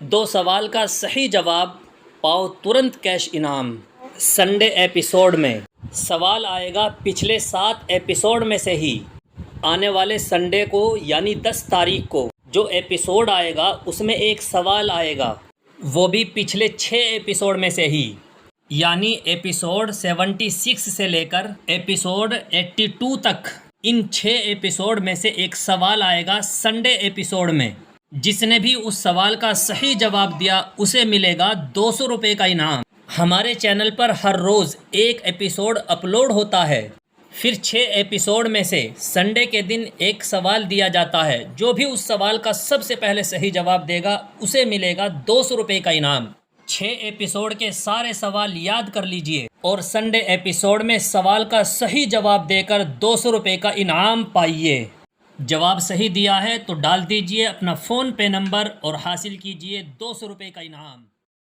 दो सवाल का सही जवाब पाओ तुरंत कैश इनाम। संडे एपिसोड में सवाल आएगा पिछले 7 एपिसोड में से ही। आने वाले संडे को यानी 10 तारीख को जो एपिसोड आएगा उसमें एक सवाल आएगा, वो भी पिछले 6 एपिसोड में से ही, यानी एपिसोड 76 से लेकर एपिसोड 82 तक। इन 6 एपिसोड में से एक सवाल आएगा संडे एपिसोड में। जिसने भी उस सवाल का सही जवाब दिया उसे मिलेगा 200 रुपये का इनाम। हमारे चैनल पर हर रोज़ एक एपिसोड अपलोड होता है। फिर 6 एपिसोड में से संडे के दिन एक सवाल दिया जाता है। जो भी उस सवाल का सबसे पहले सही जवाब देगा उसे मिलेगा 200 रुपये का इनाम। 6 एपिसोड के सारे सवाल याद कर लीजिए और संडे एपिसोड में सवाल का सही जवाब देकर 200 रुपये का इनाम पाइए। जवाब सही दिया है तो डाल दीजिए अपना फ़ोन पे नंबर और हासिल कीजिए 200 रुपये का इनाम।